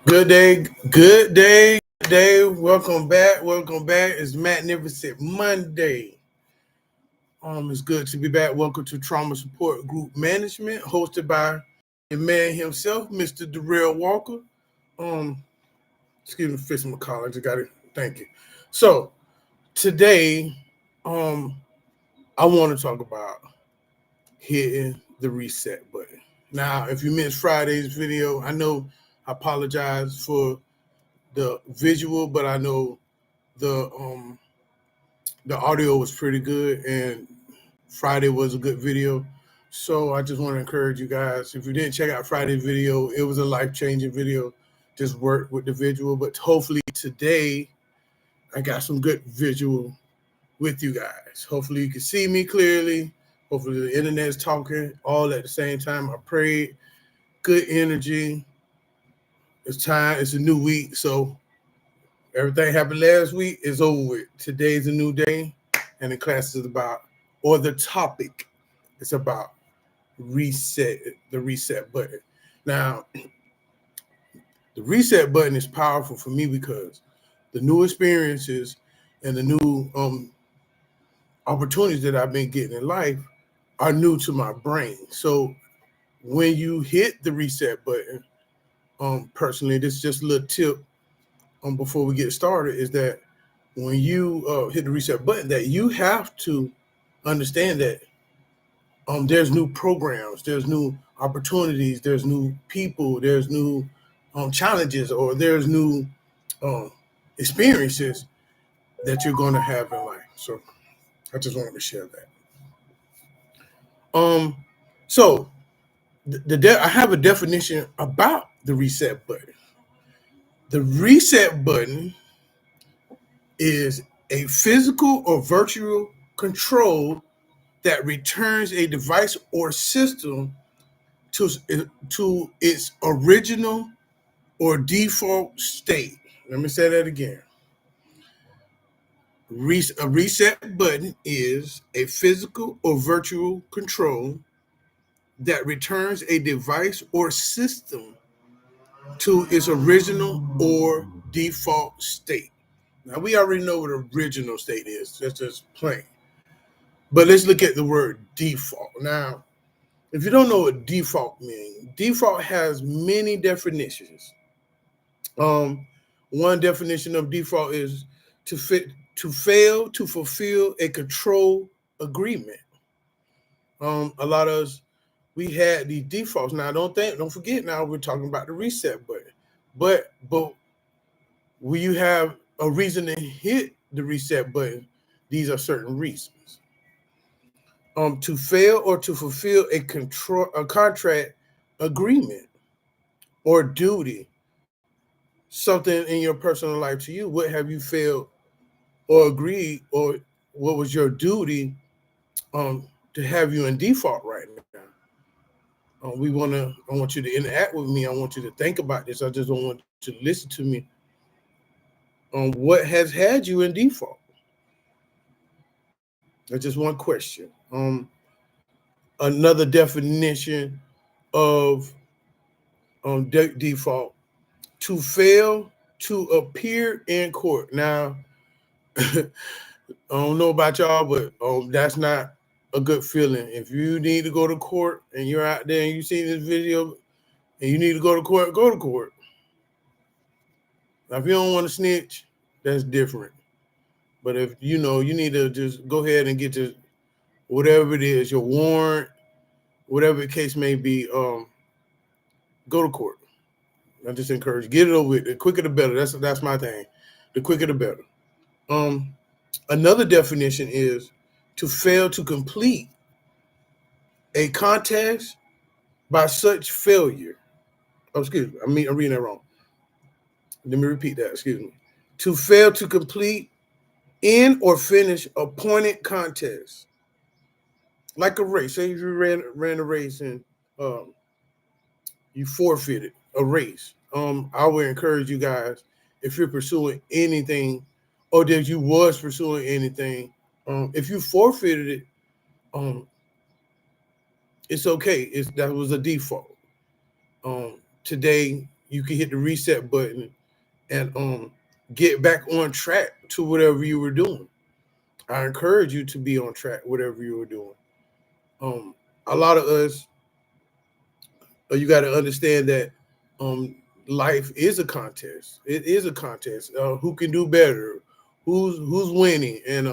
Good day, good day, good day. Welcome back. Welcome back. It's Magnificent Monday. It's good to be back. Welcome to Trauma Support Group Management, hosted by the man himself, Mr. Darrell Walker. Um, excuse me, fixing my collar. I got it. Thank you. So today, um, I want to talk about hitting the reset button. Now, if you missed Friday's video, I apologize for the visual, but I know the um the audio was pretty good and Friday was a good video. So I just want to encourage you guys. If you didn't check out Friday's video, it was a life-changing video. Just work with the visual. But hopefully today I got some good visual with you guys. Hopefully you can see me clearly. Hopefully the internet is talking all at the same time. I prayed. Good energy. It's time. It's a new week. So everything happened last week is over with. Today's a new day, and the class is about, or the topic is about the reset button. Now, the reset button is powerful for me because the new experiences and the new opportunities that I've been getting in life are new to my brain. So when you hit the reset button, personally, this is just a little tip before we get started, is that when you hit the reset button, that you have to understand that there's new programs, there's new opportunities, there's new people, there's new challenges, or there's new um, experiences that you're going to have in life. So I just wanted to share that. Um, so I have a definition about the reset button. The reset button is a physical or virtual control that returns a device or system to its original or default state. Let me say that again. A reset button is a physical or virtual control that returns a device or system to its original or default state. Now, we already know what original state is. That's just plain. But let's look at the word default. Now, if you don't know what default means, default has many definitions. One definition of default is to fail to fulfill a control agreement. A lot of us, we had these defaults. Now, don't forget. Now we're talking about the reset button. But when you have a reason to hit the reset button, these are certain reasons. To fail or to fulfill a contract agreement or duty, something in your personal life to you. What have you failed or agreed, or what was your duty to have you in default right now? I want you to interact with me. I want you to think about this. I just don't want you to listen to me on what has had you in default. That's just one question. Another definition of default: to fail to appear in court. Now, I don't know about y'all, but that's not a good feeling. If you need to go to court and you're out there and you see this video and you need to go to court, go to court. Now, if you don't want to snitch, that's different. But if you need to just go ahead and get your whatever it is, your warrant, whatever the case may be, go to court. I just encourage you, get it over with. The quicker the better. That's my thing. The quicker the better. Another definition is to fail to complete a contest by such failure. Oh, excuse me. I'm reading that wrong. Let me repeat that. Excuse me. To fail to complete in or finish appointed contest, like a race. Say if you ran a race and you forfeited a race. I would encourage you guys, if you're pursuing anything, or that you was pursuing anything, if you forfeited it, it's okay. That was a default. Today you can hit the reset button and get back on track to whatever you were doing. I encourage you to be on track, whatever you were doing. A lot of us, you got to understand that life is a contest. It is a contest. Who can do better? Who's winning? And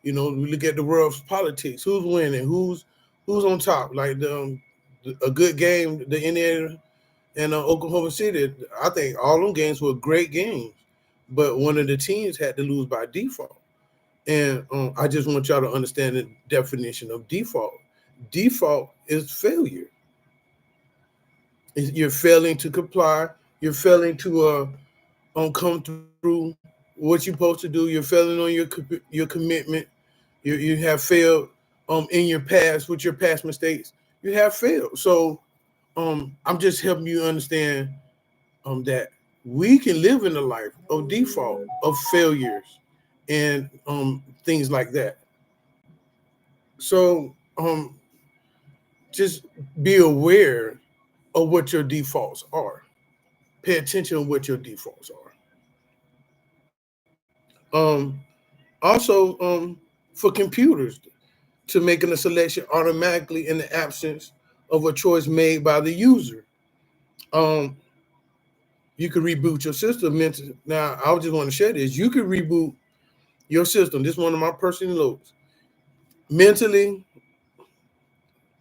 we look at the world's politics. Who's winning? Who's on top? Like a good game, the Indiana and Oklahoma City. I think all them games were great games, but one of the teams had to lose by default. And I just want y'all to understand the definition of default. Default is failure. You're failing to comply. You're failing to come through what you're supposed to do. You're failing on your commitment. You have failed in your past with your past mistakes. You have failed. So I'm just helping you understand that we can live in a life of default, of failures, and things like that. So just be aware of what your defaults are. Pay attention to what your defaults are. Also, for computers, to making a selection automatically in the absence of a choice made by the user. You can reboot your system mentally. Now, I just want to share this. You can reboot your system. This is one of my personal notes. Mentally,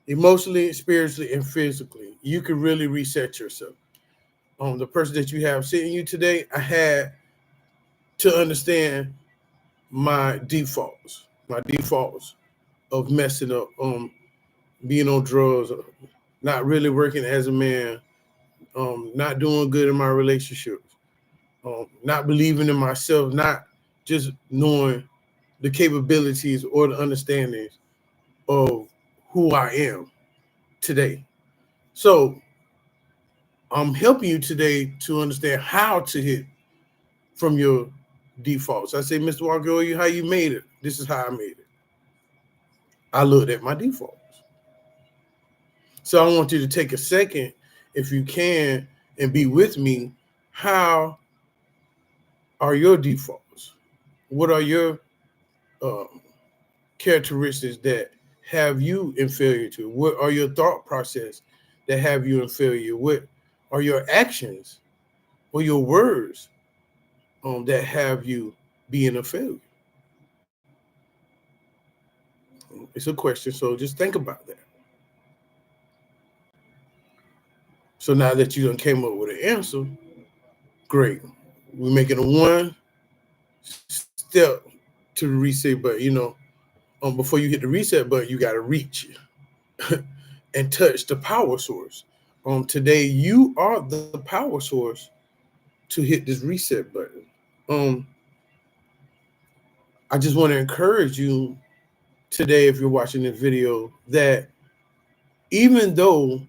emotionally, spiritually, and physically. You can really reset yourself. The person that you have sitting you today, I had to understand my defaults of messing up, being on drugs, not really working as a man, not doing good in my relationships, not believing in myself, not just knowing the capabilities or the understandings of who I am today. So I'm helping you today to understand how to hit from your defaults. I say, Mr. Walker, how you made it? This is how I made it. I looked at my defaults. So I want you to take a second, if you can, and be with me. How are your defaults? What are your characteristics that have you in failure to? What are your thought process that have you in failure? What are your actions or your words that have you being a failure? It's a question, so just think about that. So now that you done came up with an answer, great. We're making a one step to the reset button. Before you hit the reset button, you got to reach and touch the power source. Today, you are the power source to hit this reset button. I just want to encourage you today, if you're watching this video, that even though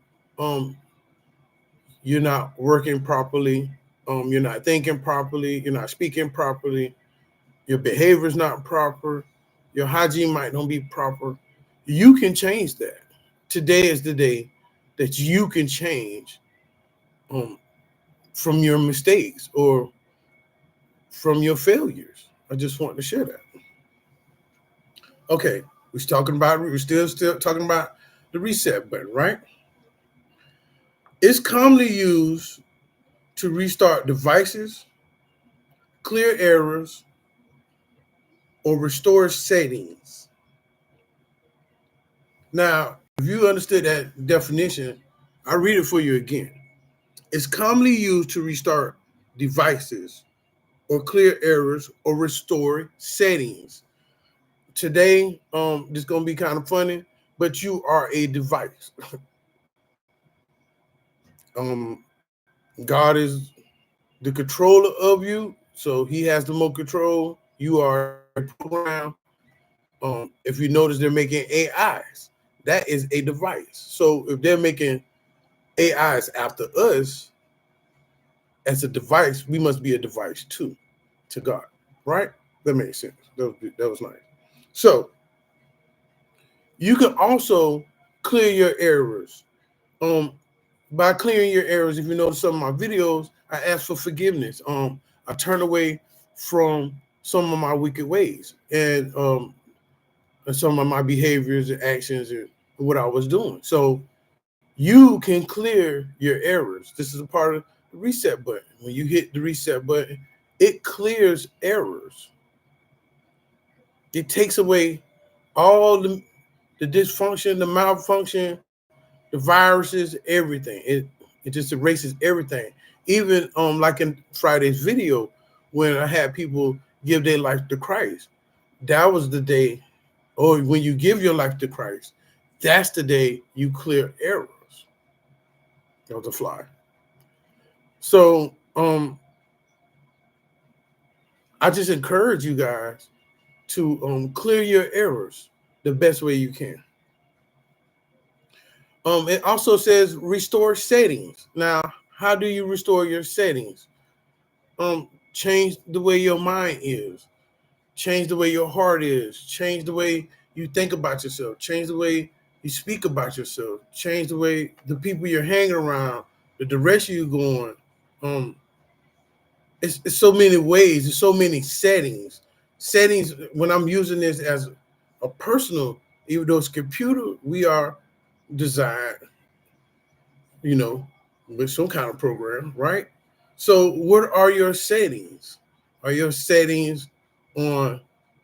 you're not working properly, you're not thinking properly, you're not speaking properly, your behavior is not proper, your hygiene might not be proper, you can change that. Today is the day that you can change from your mistakes or from your failures. I just want to share that. Okay, we're still talking about the reset button, right? It's commonly used to restart devices, clear errors, or restore settings. Now, if you understood that definition, I'll read it for you again. It's commonly used to restart devices or clear errors or restore settings. Today, this is going to be kind of funny, but you are a device. God is the controller of you, so he has the more control. You are a program. If you notice, they're making AIs. That is a device. So if they're making AIs after us as a device, we must be a device too to God, right? That makes sense. That was nice. So you can also clear your errors. by clearing your errors. If you notice some of my videos, I ask for forgiveness. I turn away from some of my wicked ways and some of my behaviors and actions and what I was doing. So you can clear your errors. This is a part of the reset button. When you hit the reset button, it clears errors. It takes away all the dysfunction, the malfunction, the viruses, everything. It just erases everything. Even like in Friday's video, when I had people give their life to Christ, that was the day, or when you give your life to Christ, that's the day you clear errors. That was a fly. So I just encourage you guys to clear your errors the best way you can. It also says restore settings. Now, how do you restore your settings? Change the way your mind is, change the way your heart is, change the way you think about yourself, change the way you speak about yourself, change the way the people you're hanging around, the direction you're going. It's so many ways, there's so many settings. Settings, when I'm using this as a personal, even though it's computer, we are designed, with some kind of program, right? So what are your settings? Are your settings on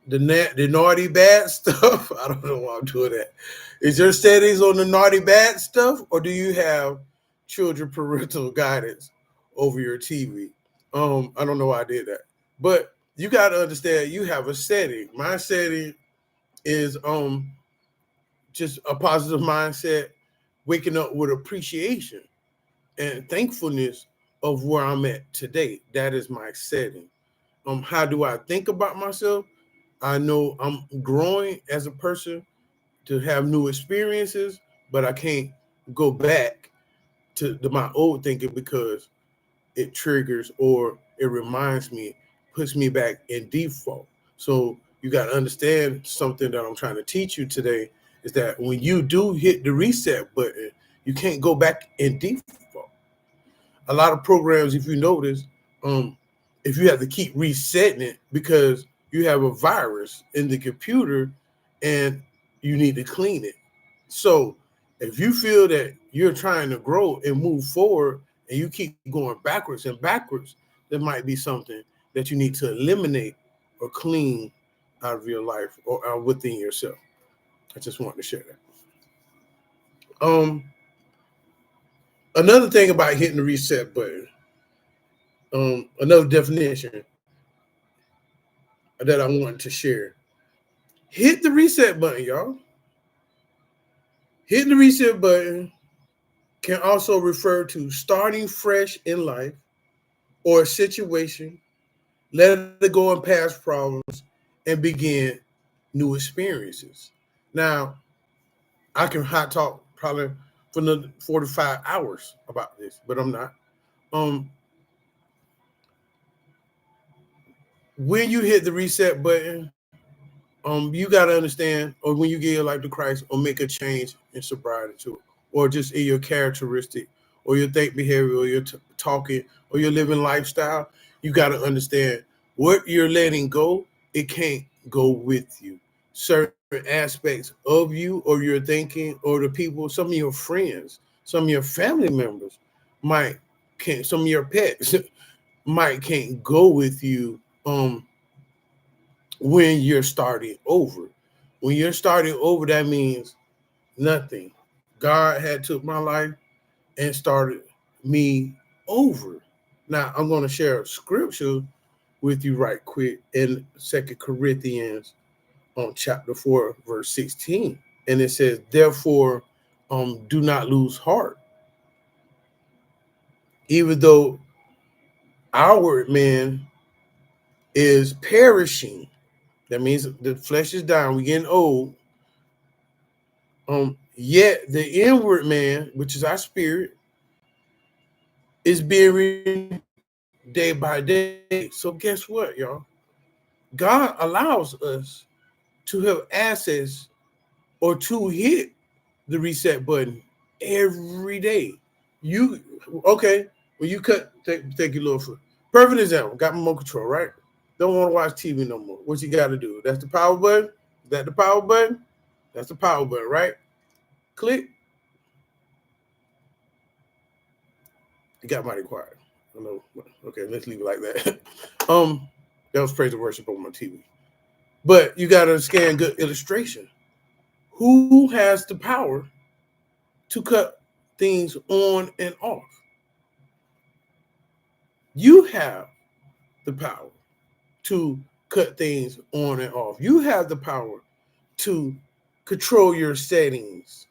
the naughty bad stuff? I don't know why I'm doing that. Is your settings on the naughty bad stuff, or do you have children parental guidance over your TV? I don't know why I did that. But you got to understand you have a setting. My setting is just a positive mindset, waking up with appreciation and thankfulness of where I'm at today. That is my setting. How do I think about myself? I know I'm growing as a person to have new experiences, but I can't go back to my old thinking because it triggers or it reminds me, puts me back in default. So you got to understand something that I'm trying to teach you today is that when you do hit the reset button, you can't go back in default. A lot of programs, if you notice, if you have to keep resetting it because you have a virus in the computer and you need to clean it. So if you feel that you're trying to grow and move forward and you keep going backwards and backwards, there might be something that you need to eliminate or clean out of your life or within yourself. I just wanted to share that. Another thing about hitting the reset button, another definition that I wanted to share. Hit the reset button, y'all. Hitting the reset button can also refer to starting fresh in life or a situation, letting go of past problems, and begin new experiences. Now, I can hot talk probably for another 45 hours about this, but I'm not. Um, when you hit the reset button, you got to understand, or when you give your life to Christ, or make a change in sobriety too, or just in your characteristic, or your think behavior, or your talking, or your living lifestyle, you got to understand what you're letting go. It can't go with you. Certain aspects of you, or your thinking, or the people, some of your friends, some of your family members might can't. Some of your pets might can't go with you. When you're starting over. When you're starting over, that means nothing. God had took my life and started me over. Now I'm going to share a scripture with you right quick in 2 Corinthians on chapter 4, verse 16. And it says, therefore, do not lose heart. Even though our man is perishing, that means the flesh is dying, we're getting old. Yet the inward man, which is our spirit, is being renewed day by day. So guess what, y'all? God allows us to have access or to hit the reset button every day. Okay, when you take your little foot. Perfect example. Got my remote control, right? Don't want to watch TV no more. What you got to do? That's the power button. Is that the power button? That's the power button, right? Click. It got mighty quiet. I know. Okay, let's leave it like that. That was praise and worship on my TV. But you got to understand good illustration. Who has the power to cut things on and off? You have the power to cut things on and off. You have the power to control your settings.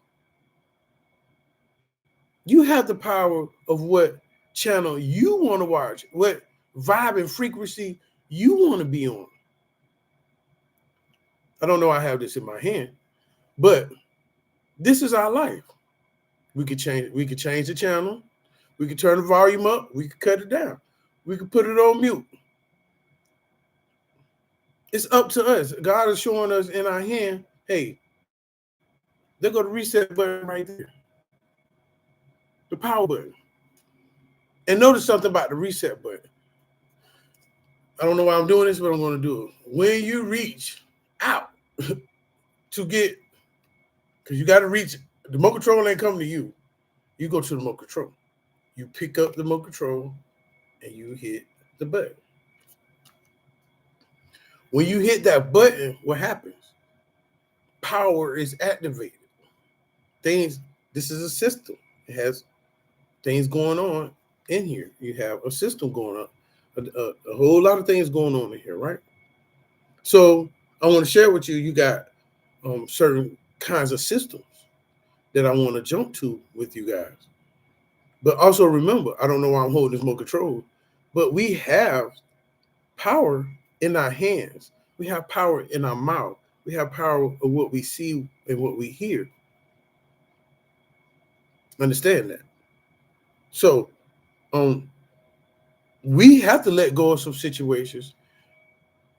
You have the power of what channel you want to watch, what vibe and frequency you want to be on. I don't know I have this in my hand, but this is our life. We could change the channel. We could turn the volume up. We could cut it down. We could put it on mute. It's up to us. God is showing us in our hand, hey, they're going to reset button right there. The power button. And notice something about the reset button. I don't know why I'm doing this, but I'm going to do it. When you reach out to get, because you got to reach, the remote control ain't coming to you. You go to the remote control. You pick up the remote control and you hit the button. When you hit that button, what happens? Power is activated. This is a system. It has things going on in here. You have a system going on. A whole lot of things going on in here, right? So I want to share with you, you got certain kinds of systems that I want to jump to with you guys. But also remember, I don't know why I'm holding this remote control, but we have power in our hands. We have power in our mouth. We have power of what we see and what we hear. Understand that. So we have to let go of some situations,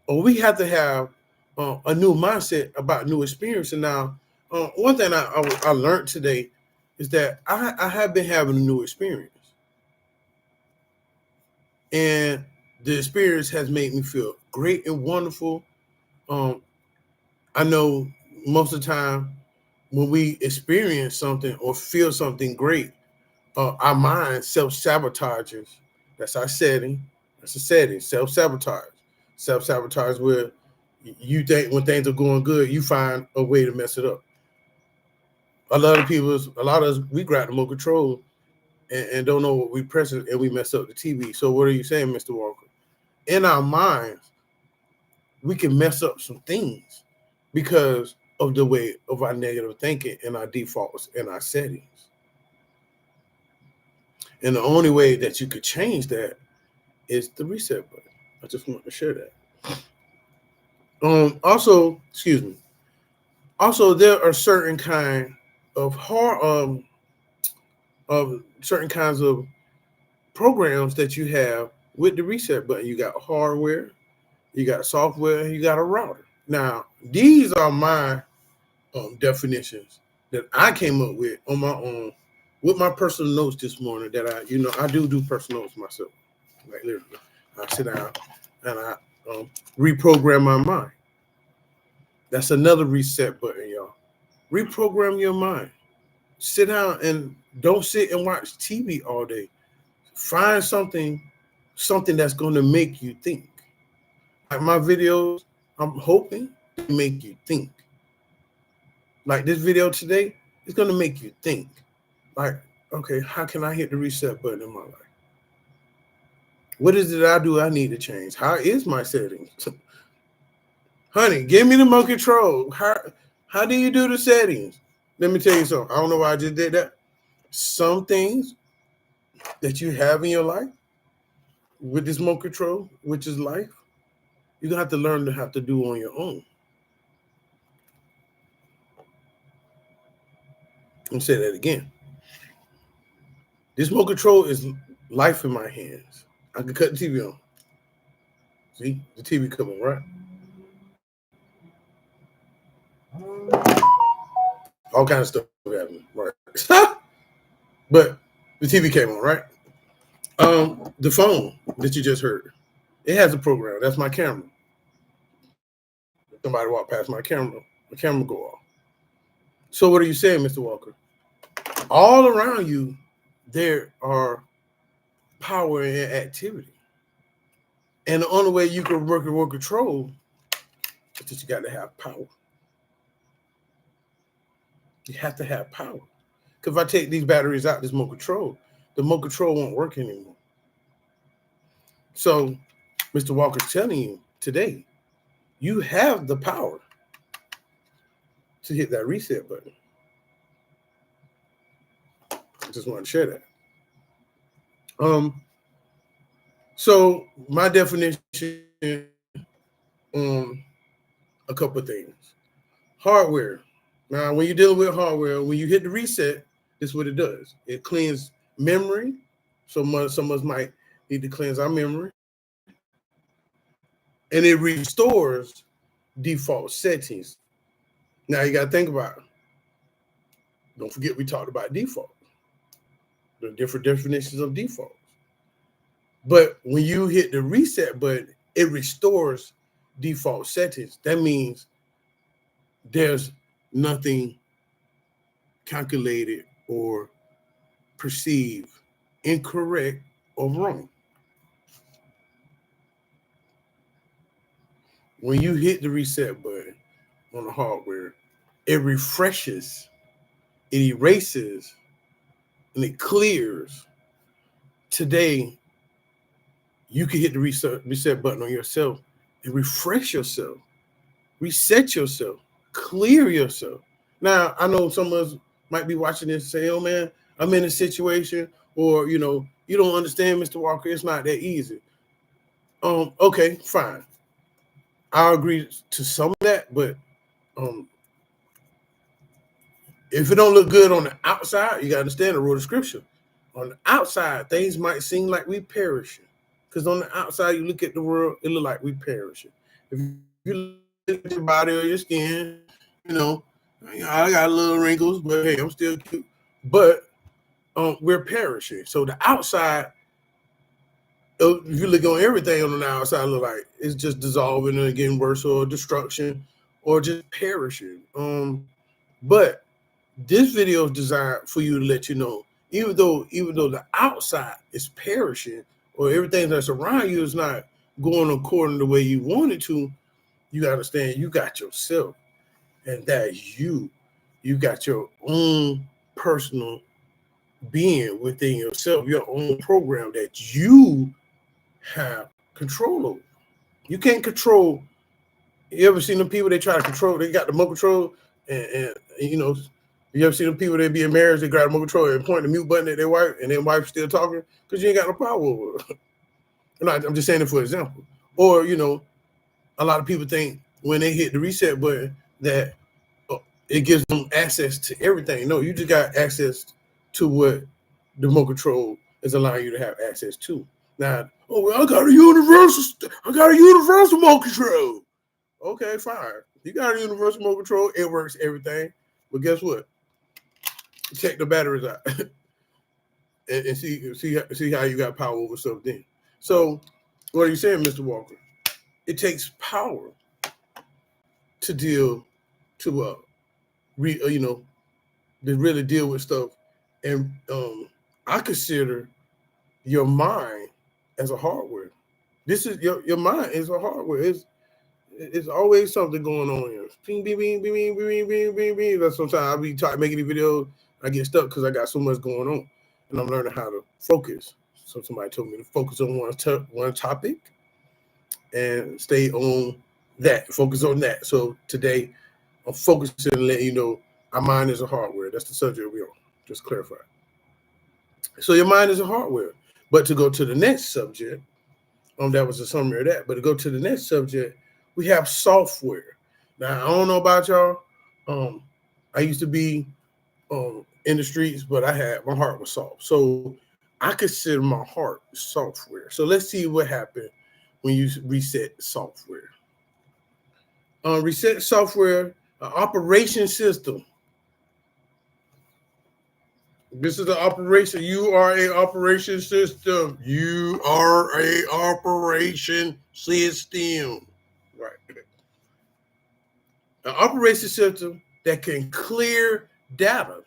or we have to have a new mindset about new experience. And now, one thing I learned today is that I have been having a new experience. And the experience has made me feel great and wonderful. I know most of the time when we experience something or feel something great, our mind self-sabotages. That's our setting. That's a setting. Self-sabotage. Self-sabotage where you think when things are going good, you find a way to mess it up. A lot of us, we grab the remote control and don't know what we press it and we mess up the TV. So what are you saying, Mr. Walker? In our minds, we can mess up some things because of the way of our negative thinking and our defaults and our settings. And the only way that you could change that is the reset button. I just want to share that. Also, there are certain kind of certain kinds of programs that you have with the reset button. You got hardware, you got software, and you got a router. Now, these are my definitions that I came up with on my own with my personal notes this morning. That I do personal notes myself. Like literally, I sit down and I reprogram my mind. That's another reset button, y'all. Reprogram your mind. Sit down and don't sit and watch TV all day. Find something that's going to make you think. Like my videos, I'm hoping to make you think. Like this video today, it's going to make you think. Like, okay, how can I hit the reset button in my life? What is it I do I need to change? How is my settings? Honey, give me the remote control. How do you do the settings? Let me tell you something. I don't know why I just did that. Some things that you have in your life with this remote control, which is life, you're going to have to learn to have to do on your own. Let me say that again. This remote control is life in my hands. I can cut the TV on. See, the TV coming, right? All kinds of stuff happening, right? But The TV came on, right? The phone that you just heard, it has a program. That's my camera. Somebody walk past my camera go off. So what are you saying, Mr. Walker? All around you, there are power and activity. And the only way you can work remote control is that you got to have power. You have to have power. Because if I take these batteries out, this remote control, the remote control won't work anymore. So Mr. Walker's telling you today, you have the power to hit that reset button. I just want to share that. So my definition, a couple of things. Hardware. Now, when you're dealing with hardware, when you hit the reset, this is what it does. It cleans memory. Some of us might need to cleanse our memory. And it restores default settings. Now you got to think about it. Don't forget we talked about default. The different definitions of defaults. But when you hit the reset button, it restores default settings. That means there's nothing calculated or perceived incorrect or wrong. When you hit the reset button on the hardware, it refreshes, it erases, and it clears. Today, you can hit the reset button on yourself and refresh yourself, reset yourself, clear yourself. Now, I know some of us might be watching this and say, oh man, I'm in a situation, or you don't understand, Mr. Walker, it's not that easy. Okay, fine. I agree to some of that, but if it don't look good on the outside, you gotta understand the rule of scripture. On the outside, things might seem like we perishing. Because on the outside, you look at the world, it look like we perishing. If you look at your body or your skin, I got little wrinkles, but hey, I'm still cute. But we're perishing. So the outside, if you look on everything on the outside, look like it's just dissolving and getting worse, or destruction, or just perishing. But this video is designed for you to let you know, even though the outside is perishing, or everything that's around you is not going according to the way you want it to, you got to understand you got yourself, and that's you. You got your own personal being within yourself, your own program that you have control over. You can't control. You ever seen them people they try to control? They got the remote control, and you ever see them people that be in marriage, they grab the remote control and point the mute button at their wife, and their wife still talking because you ain't got no power over her. I'm just saying it for example. Or a lot of people think when they hit the reset button that it gives them access to everything. No, you just got access to what the remote control is allowing you to have access to. Now, I got a universal remote control. Okay, fine. You got a universal remote control. It works everything. But guess what? Check the batteries out and see how you got power over stuff then. So, what are you saying, Mr. Walker? It takes power to deal to really deal with stuff, and I consider your mind as a hardware. This is your mind is a hardware. It's always something going on here. Bing, bing, bing, bing, bing, bing, bing, bing, bing. That's sometimes I'll be making these videos. I get stuck because I got so much going on, and I'm learning how to focus. So somebody told me to focus on one topic and stay on that. Focus on that. So today I'm focusing and letting you know our mind is a hardware. That's the subject we're on. Just clarify. So your mind is a hardware. But to go to the next subject, that was a summary of that. But to go to the next subject, we have software. Now, I don't know about y'all. I used to be in the streets, but my heart was soft. So I consider my heart software. So let's see what happened when you reset software. Reset software, operation system. This is the operation. You are a operation system. You are a operation system. Right. An operation system that can clear data.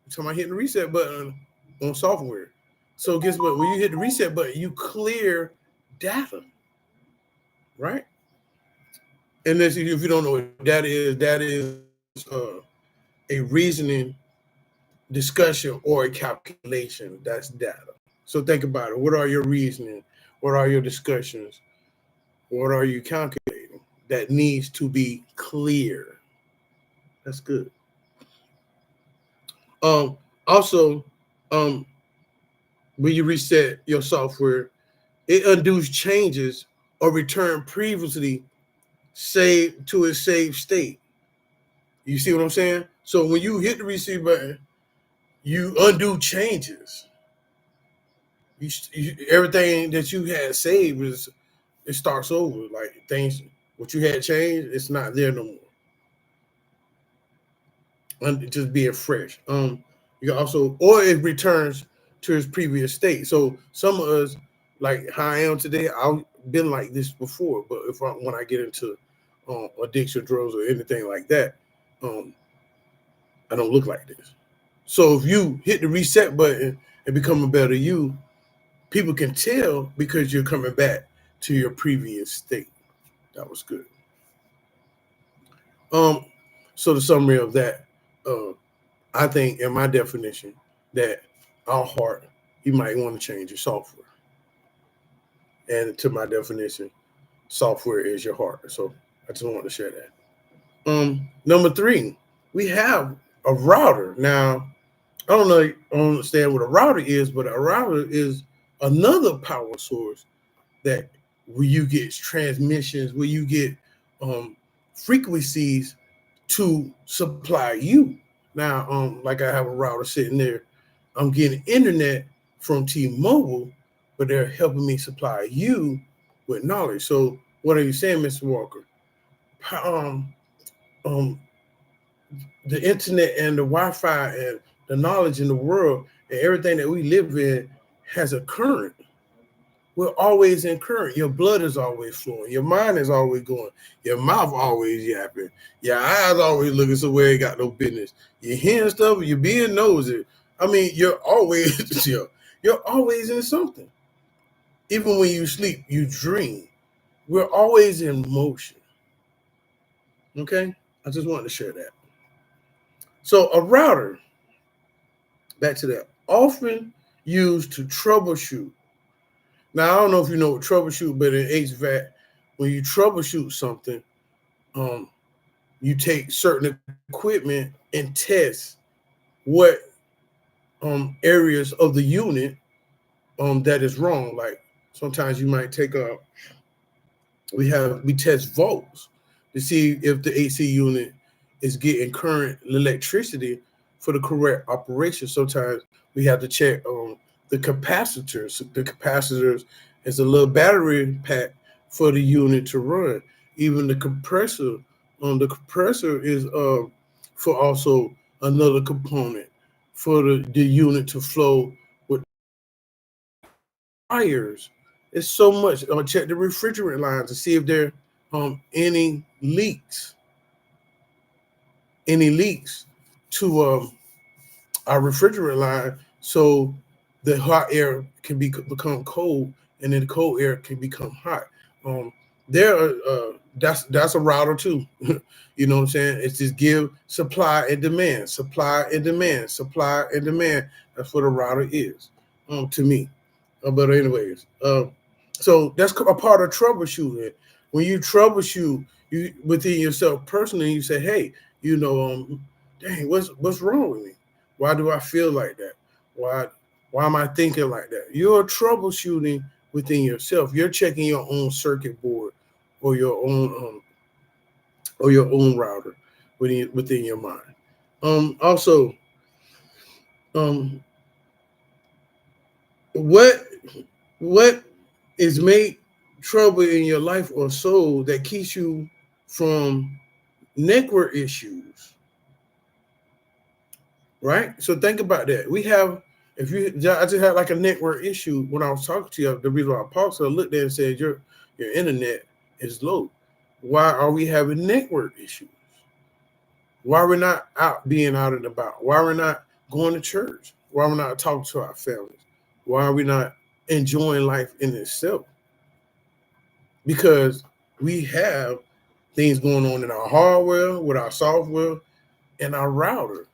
So I'm hitting the reset button on software. So guess what? When you hit the reset button, you clear data, right? And this, if you don't know what that is a reasoning discussion or a calculation. That's data. So think about it. What are your reasoning? What are your discussions? What are you calculating? That needs to be clear. That's good. Also, when you reset your software, it undoes changes or return previously saved to its saved state. You see what I'm saying? So when you hit the reset button, you undo changes. Everything that you had saved it starts over. Like things what you had changed, it's not there no more. And just being fresh. You can also, or it returns to its previous state. So some of us, like how I am today, I've been like this before. But when I get into addiction, drugs, or anything like that, I don't look like this. So if you hit the reset button and become a better you, people can tell because you're coming back to your previous state. That was good. So the summary of that, I think in my definition, that our heart, you might want to change your software. And to my definition, software is your heart. So I just want to share that. Number 3, we have a router. Now, I don't understand what a router is, but a router is another power source that where you get transmissions, where you get frequencies to supply you. Now, like I have a router sitting there, I'm getting internet from T-Mobile, but they're helping me supply you with knowledge. So, what are you saying, Mr. Walker? Um, um, the internet and the Wi-Fi and the knowledge in the world and everything that we live in has a current. We're always in current. Your blood is always flowing. Your mind is always going. Your mouth always yapping. Your eyes always looking somewhere you got no business. You're hearing stuff. You're being nosy. I mean, you're always you're always in something. Even when you sleep, you dream. We're always in motion. Okay, I just wanted to share that. So a router, back to that, often used to troubleshoot. Now, I don't know if you know what troubleshoot, but in HVAC, when you troubleshoot something, you take certain equipment and test what areas of the unit that is wrong. Like sometimes you might take we test volts to see if the AC unit is getting current electricity for the correct operation. Sometimes we have to check the capacitors. The capacitors is a little battery pack for the unit to run. Even the compressor, the compressor is for also another component for the unit to flow with wires. It's so much. I'm gonna check the refrigerant lines to see if there any leaks, to our refrigerant line, so the hot air can become cold, and then the cold air can become hot. There are that's a router too. You know what I'm saying? It's just give supply and demand, supply and demand, supply and demand. That's what a router is, to me. But anyways, so that's a part of troubleshooting. When you troubleshoot you within yourself personally, you say, "Hey, dang, what's wrong with me? Why do I feel like that? Why am I thinking like that?" You're troubleshooting within yourself. You're checking your own circuit board or your own router within your mind. Also, what is made trouble in your life or soul that keeps you from network issues, right? So think about that. I just had like a network issue when I was talking to you. The reason why I paused, so I looked there and said, your internet is low. Why are we having network issues? Why we're not being out and about? Why we're not going to church? Why we're not talking to our families? Why are we not enjoying life in itself? Because we have things going on in our hardware, with our software, and our router.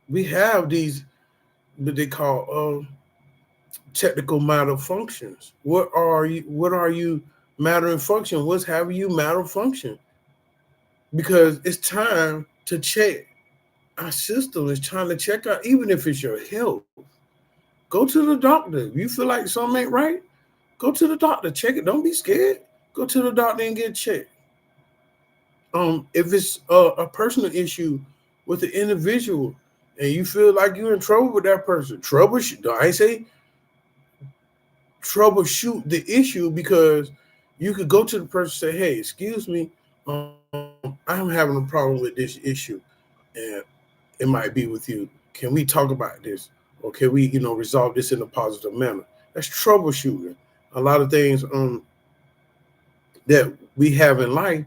We have these what they call technical malfunctions. What are you malfunction? What's having you malfunction? Because it's time to check our system. It's trying to check out, even if it's your health. Go to the doctor. If you feel like something ain't right, go to the doctor. Check it. Don't be scared. Go to the doctor and get checked. If it's a personal issue with the individual and you feel like you're in trouble with that person, troubleshoot. I say troubleshoot the issue, because you could go to the person and say, hey, excuse me, I'm having a problem with this issue, and it might be with you. Can we talk about this? Or can we, resolve this in a positive manner? That's troubleshooting. A lot of things that we have in life,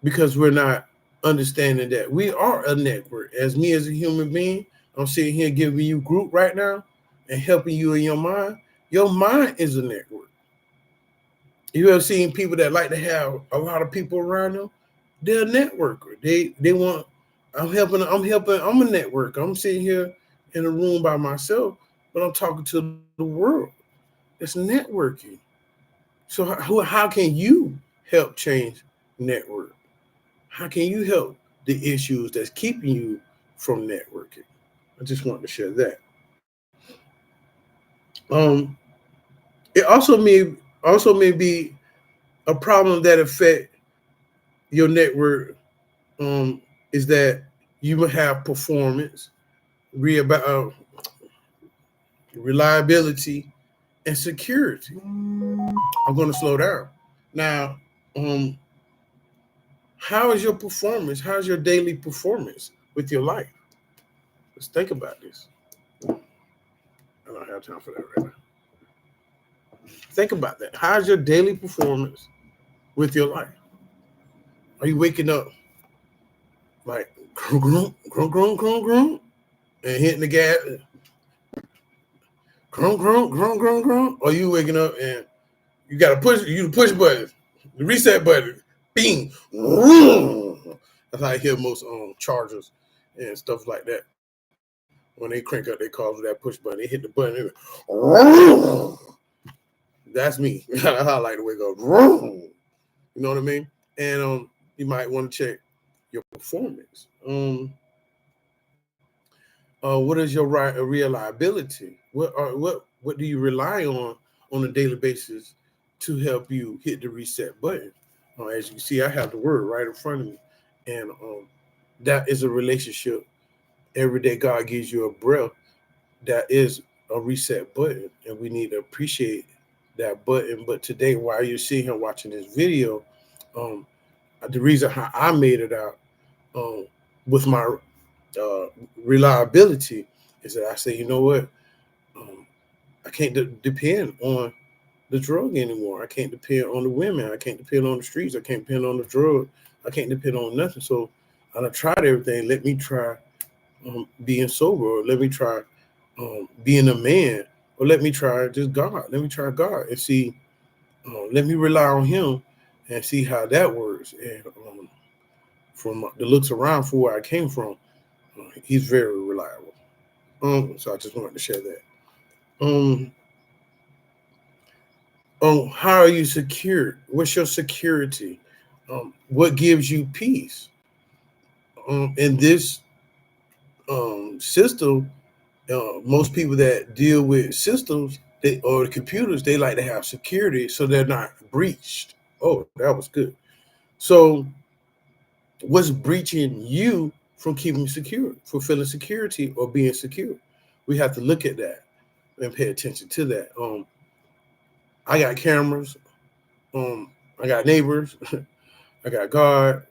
because we're not understanding that we are a network. As me as a human being, I'm sitting here giving you group right now and helping you in your mind. Your mind is a network. You ever seen people that like to have a lot of people around them? They're a networker. They want. I'm helping. I'm a networker. I'm sitting here in a room by myself, but I'm talking to the world. It's networking. So how can you help change network? How can you help the issues that's keeping you from networking? I just wanted to share that. It also may be a problem that affect your network. Is that you will have performance, reliability, and security. I'm going to slow down. Now, how is your performance? How's your daily performance with your life? Let's think about this. I don't have time for that right now. Think about that. How's your daily performance with your life? Are you waking up like groom, groom, groom, groom, groom, and hitting the gas? Groom, groom, groom, groom, groom. Or you waking up and you got to push button, the reset button, bing, vroom. That's how I hear most chargers and stuff like that. When they crank up their cars with that push button, they hit the button. That's me. That's how I like to wake up. You know what I mean? And you might want to check your performance. What is your reliability? What do you rely on a daily basis to help you hit the reset button? As you can see, I have the word right in front of me, and that is a relationship. Every day, God gives you a breath. That is a reset button, and we need to appreciate that button. But today, while you're sitting here watching this video, the reason how I made it out with my reliability is that I say, you know what, I can't depend on the drug anymore. I can't depend on the women. I can't depend on the streets. I can't depend on the drug. I can't depend on nothing. So I done tried everything. Let me try being sober, or let me try being a man, or let me try just God. Let me try God and see. Let me rely on Him and see how that works. And from the looks around for where I came from, He's very reliable. So I just wanted to share that. How are you secured? What's your security? What gives you peace? In this system, most people that deal with systems or computers, they like to have security so they're not breached. Oh, that was good. So, what's breaching you from keeping secure, fulfilling security, or being secure? We have to look at that and pay attention to that. I got cameras. I got neighbors. I got God.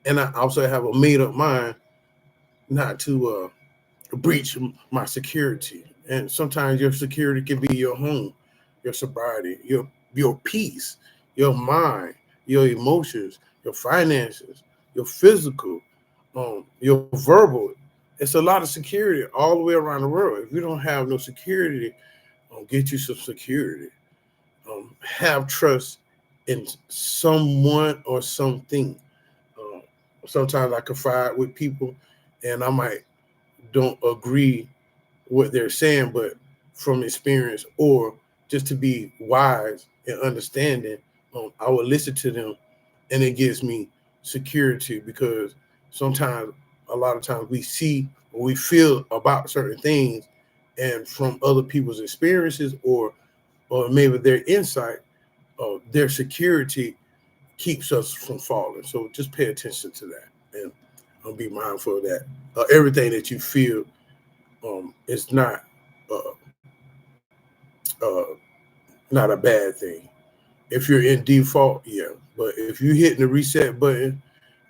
And I also have a made up mind not to breach my security. And sometimes your security can be your home, your sobriety, your peace, your mind, your emotions, your finances, your physical, your verbal. It's a lot of security all the way around the world. If you don't have no security, get you some security. Have trust in someone or something. Um, Sometimes I confide with people, and I might don't agree what they're saying, but from experience or just to be wise and understanding, I will listen to them, and it gives me security because sometimes, a lot of times, we see or we feel about certain things, and from other people's experiences or maybe their insight, their security keeps us from falling. So just pay attention to that and be mindful of that. Everything that you feel is uh, uh, not a bad thing. If you're in default, yeah. But if you're hitting the reset button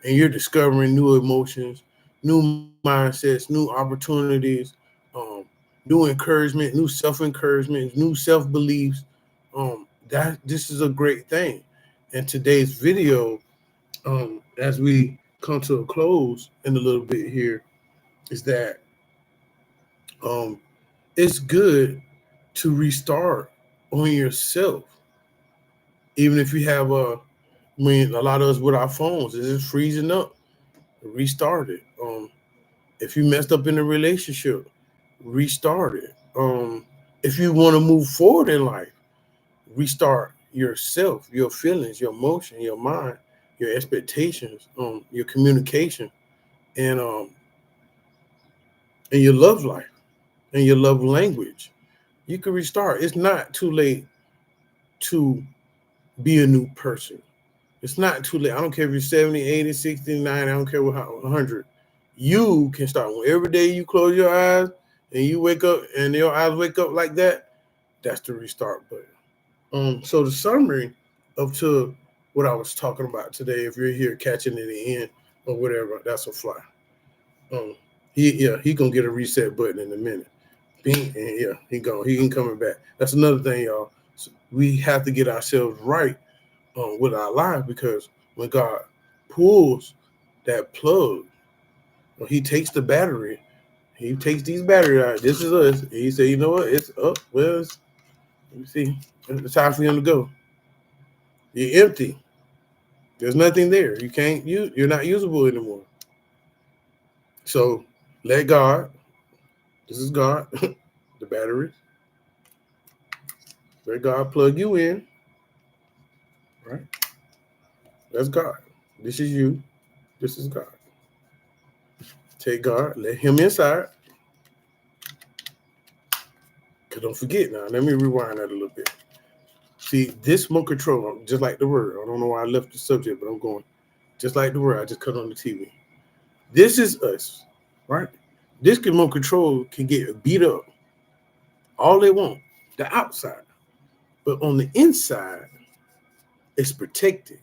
and you're discovering new emotions, new mindsets, new opportunities, um, new encouragement, new self-encouragement, new self-beliefs, that this is a great thing. And today's video, as we come to a close in a little bit here, is that um, it's good to restart on yourself, even if you have a lot of us with our phones, it's just freezing up. Restart it. If you messed up in a relationship, restart it. If you want to move forward in life, restart yourself, your feelings, your emotion, your mind, your expectations, your communication, and your love life and your love language. You can restart. It's not too late to be a new person. It's not too late. I don't care if you're 70, 80, 69, I don't care what 100. You can start. Every day you close your eyes and you wake up and your eyes wake up like that, that's the restart button. So the summary up to what I was talking about today, if you're here catching in the end or whatever, that's a fly. Um, he gonna get a reset button in a minute. He ain't coming back. That's another thing, y'all. So we have to get ourselves right with our lives, because when God pulls that plug, when he takes the battery, he takes these batteries out. This is us. And he said, you know what? It's up. Well, let me see. It's time for him to go. You're empty. There's nothing there. You can't use. You're not usable anymore. So let God. This is God. The battery. Let God plug you in. Right. That's God. This is you. This is God. Take God. Let him inside. Cause don't forget now. Let me rewind that a little bit. See, this remote control, just like the word. I don't know why I left the subject, but I'm going. Just like the word, I just cut on the TV. This is us, right? This remote control can get beat up all they want, the outside. But on the inside, it's protected.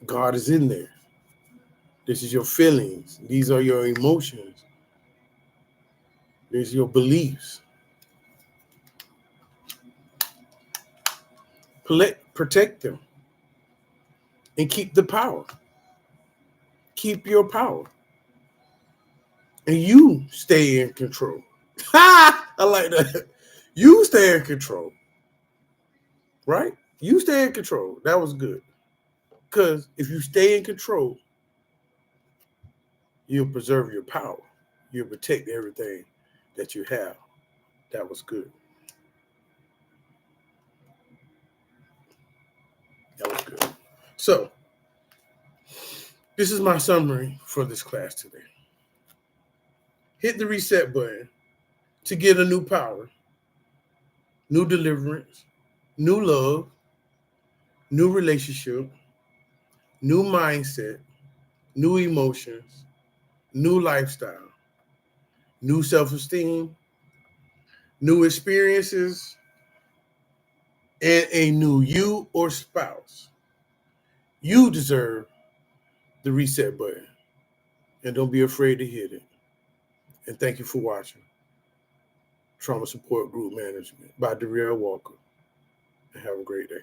God is in there. This is your feelings. These are your emotions. These are your beliefs. Protect them and keep the power. Keep your power. And you stay in control. I like that. You stay in control. Right? You stay in control. That was good. Because if you stay in control, you'll preserve your power. You'll protect everything that you have. That was good. That was good. So, this is my summary for this class today. Hit the reset button to get a new power, new deliverance, new love, new relationship, new mindset, new emotions, new lifestyle, new self-esteem, new experiences, and a new you or spouse. You deserve the reset button. And don't be afraid to hit it. And thank you for watching Trauma Support Group Management by Darrell Walker. And have a great day.